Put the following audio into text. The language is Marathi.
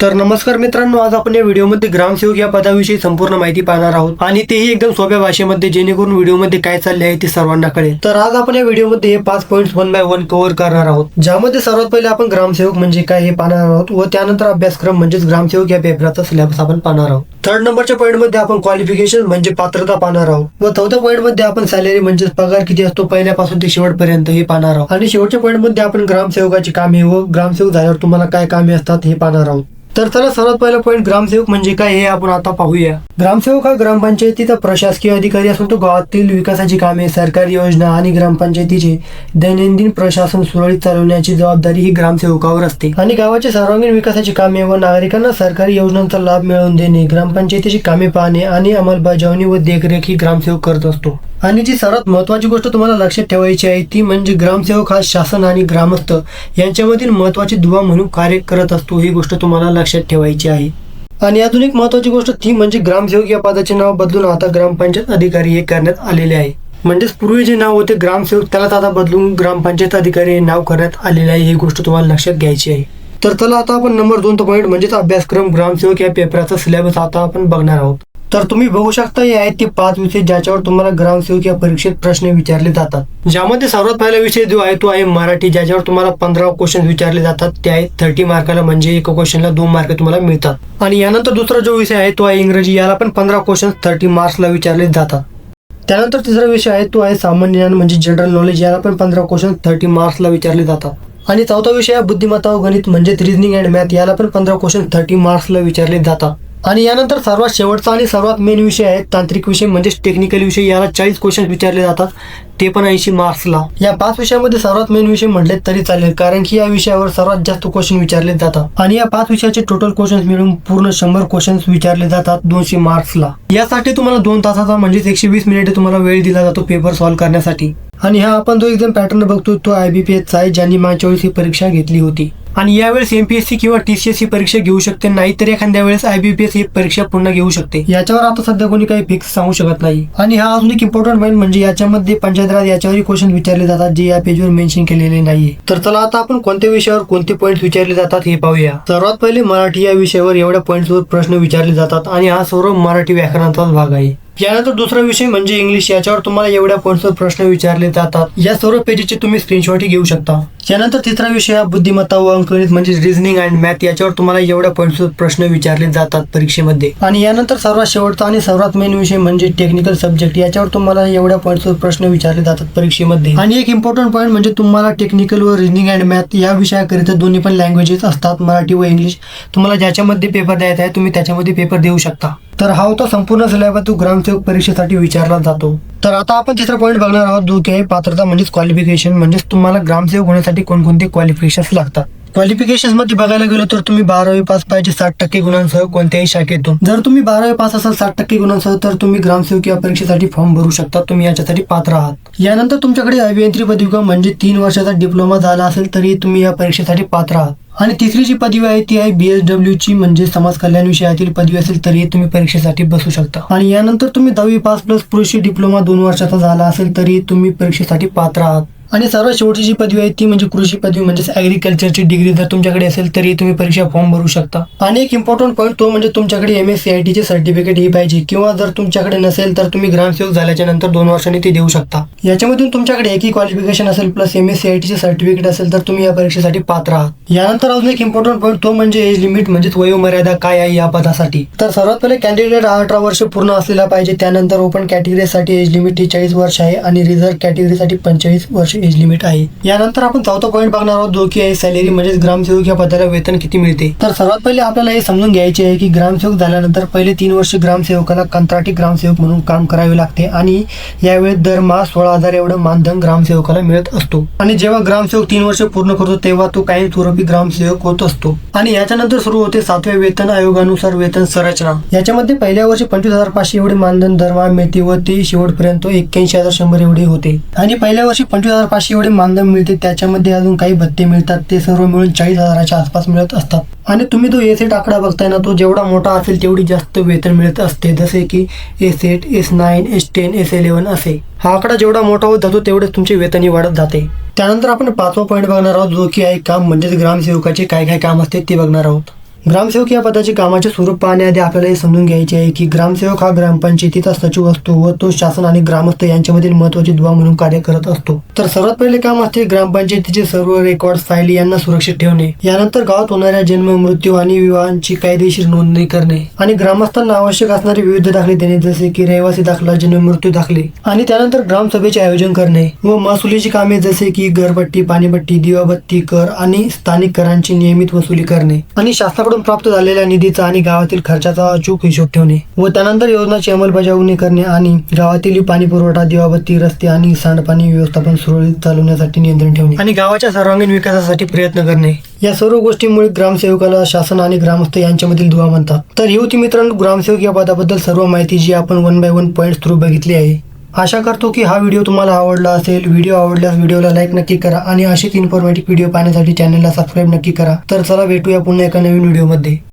तर नमस्कार मित्रांनो, आज आपण या व्हिडिओमध्ये ग्रामसेवक या पदाविषयी संपूर्ण माहिती पाहणार आहोत आणि तेही एकदम सोप्या भाषेमध्ये, जेणेकरून व्हिडिओमध्ये काय चालले आहे ते सर्वांना कळेल. तर आज आपण या व्हिडिओमध्ये हे 5 पॉईंट्स 1 बाय 1 कव्हर करणार आहोत, ज्यामध्ये सर्वात पहिले आपण ग्रामसेवक म्हणजे काय हे पाहणार आहोत व त्यानंतर अभ्यासक्रम म्हणजेच ग्रामसेवक या पेपराचा सिलेबस आपण पाहणार आहोत. थर्ड नंबरच्या पॉईंट मध्ये आपण क्वालिफिकेशन म्हणजे पात्रता पाहणार आहोत व चौथ्या पॉईंट मध्ये आपण सॅलरी म्हणजे पगार किती असतो पहिल्यापासून ते शेवटपर्यंत हे पाहणार आहोत. आणि शेवटच्या पॉईंट मध्ये आपण ग्रामसेवकाची कामे व ग्रामसेवक झाल्यावर तुम्हाला काय कामे असतात हे पाहणार आहोत. तर चला सर्वात पहिला पॉईंट ग्रामसेवक म्हणजे काय हे आपण आता पाहूया. ग्रामसेवक हा ग्रामपंचायतीचा प्रशासकीय अधिकारी असून तो गावातील विकासाची कामे, सरकारी योजना आणि ग्रामपंचायतीचे दैनंदिन प्रशासन सुरळीत चालवण्याची जबाबदारी ही ग्रामसेवकावर असते. आणि गावाच्या सर्वांगीण विकासाची कामे व नागरिकांना सरकारी योजनांचा लाभ मिळवून देणे, ग्रामपंचायतीची कामे पाहणे आणि अंमलबजावणी व देखरेख ही ग्रामसेवक करत असतो. आणि जी सर्वात महत्वाची गोष्ट तुम्हाला लक्षात ठेवायची आहे ती म्हणजे ग्रामसेवक हा शासन आणि ग्रामस्थ यांच्यामधील महत्वाची दुवा म्हणून कार्य करत असतो. ही गोष्ट तुम्हाला लक्षात ठेवायची आहे. आणि अजून एक महत्वाची गोष्ट ती म्हणजे ग्रामसेवक या पदाचे नाव बदलून आता ग्रामपंचायत अधिकारी हे करण्यात आलेले आहे. म्हणजेच पूर्वी जे नाव होते ग्रामसेवक त्यालाच आता बदलून ग्रामपंचायत अधिकारी हे नाव करण्यात आलेले आहे. ही गोष्ट तुम्हाला लक्षात घ्यायची आहे. तर चला आता आपण नंबर 2 पॉईंट म्हणजेच अभ्यासक्रम ग्रामसेवक या पेपराचा सिलेबस आता आपण बघणार आहोत. तर तुम्ही बघू शकता हे आहेत ते 5 विषय ज्याच्यावर तुम्हाला ग्रामसेवक या परीक्षेत प्रश्न विचारले जातात. ज्यामध्ये सर्वात पहिला विषय जो आहे तो आहे मराठी, ज्याच्यावर तुम्हाला 15 क्वेश्चन विचारले जातात. ते आहे 30 मार्काला, म्हणजे एका क्वेश्चनला 2 मार्क तुम्हाला मिळतात. आणि यानंतर दुसरा जो विषय आहे तो आहे इंग्रजी, याला पण 15 क्वेश्चन 30 मार्क्सला विचारले जातात. त्यानंतर तिसरा विषय आहे तो आहे सामान्य ज्ञान म्हणजे जनरल नॉलेज, याला पण 15 क्वेश्चन 30 मार्क्सला विचारले जातात. आणि चौथा विषय आहे बुद्धिमत्ता व गणित म्हणजे रिझनिंग अँड मॅथ, याला पण 15 क्वेश्चन 30 मार्क्सला विचारले जातात. आणि यानंतर सर्वात शेवटचा आणि सर्वात मेन विषय आहे तांत्रिक विषय म्हणजेच टेक्निकल विषय, याला 40 क्वेश्चन विचारले जातात, ते पण 80 मार्क्सला. या 5 विषयामध्ये सर्वात मेन विषय म्हटले तरी चालेल, कारण की या विषयावर सर्वात जास्त क्वेश्चन विचारले जातात. आणि या 5 विषयाचे टोटल क्वेश्चन मिळून पूर्ण 100 क्वेश्चन विचारले जातात 200 मार्क्सला. यासाठी तुम्हाला 2 तासाचा म्हणजेच 120 मिनिटे तुम्हाला वेळ दिला जातो पेपर सॉल्व्ह करण्यासाठी. आणि हा आपण जो एक्झाम पॅटर्न बघतो तो IBPS आहे, ज्यांनी मागच्या वेळेस ही परीक्षा घेतली होती. आणि यावेळेस MPSC किंवा TCS ही परीक्षा घेऊ शकते, नाही तर एखाद्या वेळेस IBPS ही परीक्षा पुन्हा घेऊ शकते. याच्यावर आता सध्या कोणी काही फिक्स सांगू शकत नाही. आणि हा अजून एक इम्पॉर्टंट पॉईंट म्हणजे याच्यामध्ये पंचायत राज याच्यावरही क्वेश्चन विचारले जातात, जे या पेजवर मेन्शन केलेले नाहीये. तर चला आता आपण कोणत्या विषयावर कोणते पॉईंट विचारले जातात हे पाहूया. सर्वात पहिले मराठी या विषयावर एवढ्या पॉईंट्सवर प्रश्न विचारले जातात आणि हा सर्व मराठी व्याकरणाचाच भाग आहे. यानंतर दुसरा विषय म्हणजे इंग्लिश, याच्यावर तुम्हाला एवढ्या पॉईंट्सवर प्रश्न विचारले जातात. या सर्व पेजेसचे तुम्ही स्क्रीनशॉट घेऊ शकता. यानंतर तिसरा विषय हा बुद्धिमत्ता व अंकगणित म्हणजे रिझनिंग अँड मॅथ, याच्यावर तुम्हाला एवढ्या पॉईंट्सवर प्रश्न विचारले जातात परीक्षेमध्ये. आणि यानंतर सर्वात शेवटचा आणि सर्वात मेन विषय म्हणजे टेक्निकल सब्जेक्ट, याच्यावर तुम्हाला एवढ्या पॉईंट्सवर प्रश्न विचारले जातात परीक्षेमध्ये. आणि एक इम्पॉर्टंट पॉईंट म्हणजे तुम्हाला टेक्निकल व रिझनिंग अँड मॅथ या विषयाकरिता दोन्ही पण लँग्वेजेस असतात, मराठी व इंग्लिश. तुम्हाला ज्याच्यामध्ये पेपर द्यायचा आहे तुम्ही त्याच्यामध्ये पेपर देऊ शकता. तर हा होता संपूर्ण सिलेबस तो ग्रामसेवक परीक्षेसाठी विचारला जातो. तर आता आपण तिसरा पॉईंट बघणार आहोत जो की आहे पात्रता म्हणजेच क्वालिफिकेशन, म्हणजेच तुम्हाला ग्रामसेवक होण्यासाठी कोणकोणते क्वालिफिकेशन्स लागतात. क्वालिफिकेशन्स मध्ये बघायला गेलो तर तुम्ही 12वी पास पाहिजे 60% गुणांसह कोणत्याही शाखेतून. जर तुम्ही 12वी पास असाल 60% गुणांसह तर तुम्ही ग्रामसेवक या परीक्षेसाठी फॉर्म भरू शकता, तुम्ही याच्यासाठी पात्र आहात. यानंतर तुमच्याकडे अभियांत्रिकी पदविका म्हणजे 3 वर्षाचा डिप्लोमा झाला असेल तरी तुम्ही या परीक्षेसाठी पात्र आहात. आणि तिसरी जी पदवी आहे ती आहे BSW ची म्हणजे समाज कल्याण विषयातील पदवी असेल तरी तुम्ही परीक्षेसाठी बसू शकता. आणि यानंतर तुम्ही 10वी पास प्लस कृषी डिप्लोमा 2 वर्षाचा झाला असेल तरी तुम्ही परीक्षेसाठी पात्र आहात. आणि सर्वात शेवटची जी पदवी आहे ती म्हणजे कृषी पदवी म्हणजेच ॲग्रिकल्चरची डिग्री जर तुमच्याकडे असेल तरी तुम्ही परीक्षा फॉर्म भरू शकता. आणि एक इम्पॉर्टंट पॉईंट तो म्हणजे तुमच्याकडे MSCIT चे सर्टिफिकेट ही पाहिजे, किंवा जर तुमच्याकडे नसेल तर तुम्ही ग्रामसेवक झाल्याच्या नंतर 2 वर्षांनी ते देऊ शकता. याच्यामधून तुमच्याकडे एकही क्वालिफिकेशन असेल प्लस MSCIT चे सर्टिफिकेट असेल तर तुम्ही या परीक्षेसाठी पात्र आहात. यानंतर अजून एक इम्पॉर्टंट पॉईंट तो म्हणजे एज लिमिट म्हणजेच वयोमर्यादा काय आहे या पदासाठी. तर सर्वात पहिले कॅन्डिडेट 18 वर्ष पूर्ण असलेला पाहिजे. त्यानंतर ओपन कॅटेगरीसाठी एज लिमिट ही 40 वर्ष आहे आणि रिझर्व्ह कॅटेगरीसाठी 25 वर्ष एज लिमिट आहे. यानंतर आपण चौथा पॉईंट बघणार आहोत जो की आहे सॅलरी म्हणजेच ग्रामसेवक या पदाला वेतन किती मिळते. तर सर्वात पहिले आपल्याला हे समजून घ्यायचे आहे की ग्रामसेवक झाल्यानंतर पहिले 3 वर्ष ग्रामसेवकाला कंत्राटी ग्रामसेवक म्हणून काम करावे लागते आणि यावेळी दरमहा 16,000 एवढं मानधन ग्रामसेवकाला मिळत असतो. आणि जेव्हा ग्रामसेवक 3 वर्ष पूर्ण करतो तेव्हा तो कायमस्वरूपी ग्रामसेवक होत असतो. आणि याच्यानंतर सुरू होते 7व्या वेतन आयोगानुसार वेतन संरचना. याच्यामध्ये पहिल्या वर्षी 25,500 एवढे मानधन दरमहा मिळते व ते शेवटपर्यंत 81,100 एवढे होते. आणि पहिल्या वर्षी 25,500 एवढे मानधन मिळते, त्याच्यामध्ये अजून काही भत्ते मिळतात, ते सर्व मिळून 40,000च्या आसपास मिळत असतात. आणि तुम्ही तो A-सेट आकडा बघताय ना, तो जेवढा मोठा असेल तेवढी जास्त वेतन मिळत असते, जसे की A-सेट, S9, S10, S11 असे. हा आकडा जेवढा मोठा होत जातो तेवढेच तुमचे वेतनही वाढत जाते. त्यानंतर आपण 5वा पॉईंट बघणार आहोत जो की आहे काम म्हणजेच ग्रामसेवकाचे काय काय काम असते ते बघणार आहोत. ग्रामसेवक या पदाचे कामाचे स्वरूप पाहण्याआधी आपल्याला हे समजून घ्यायचे आहे की ग्रामसेवक हा ग्रामपंचायतीचा सचिव असतो व तो शासन आणि ग्रामस्थ यांच्यामधील महत्त्वाची दुवा म्हणून कार्य करत असतो. तर सर्वात पहिले काम असते ग्रामपंचायतीचे सर्व रेकॉर्ड फायली यांना सुरक्षित ठेवणे. यानंतर गावात होणाऱ्या जन्म, मृत्यू आणि विवाहांची कायदेशीर नोंदणी करणे आणि ग्रामस्थांना आवश्यक असणारे विविध दाखले देणे, जसे की रहिवासी दाखला, जन्म मृत्यू दाखले. आणि त्यानंतर ग्रामसभेचे आयोजन करणे व महसुलीची कामे जसे की घरपट्टी, पाणीपट्टी, दिवाबत्ती कर आणि स्थानिक करांची नियमित वसुली करणे आणि शासनाकडून प्राप्त झालेल्या निधीचा आणि गावातील खर्चाचा अचूक हिशोब ठेवणे व त्यानंतर योजनांची अंमलबजावणी करणे आणि गावातील पाणी पुरवठा, दिवाबत्ती, रस्ते आणि सांडपाणी व्यवस्थापन सुरळीत चालवण्यासाठी नियंत्रण ठेवणे आणि गावाच्या सर्वांगीण विकासासाठी प्रयत्न करणे. या सर्व गोष्टींमुळे ग्रामसेवकाला शासन आणि ग्रामस्थ यांच्यामधील दुवा म्हणतात. तर ही होती मित्रांनो ग्रामसेवक या पदाबद्दल सर्व माहिती जी आपण 1 by 1 पॉईंट्स थ्रू बघितली आहे. आशा करतो की हा व्हिडिओ तुम्हाला आवडला असेल. व्हिडिओ आवडल्यास व्हिडिओला लाईक नक्की करा आणि अशीच इन्फॉर्मेटिव्ह व्हिडिओ पाहण्यासाठी चॅनलला सबस्क्राईब नक्की करा. तर चला भेटूया पुन्हा एका नवीन व्हिडिओमध्ये.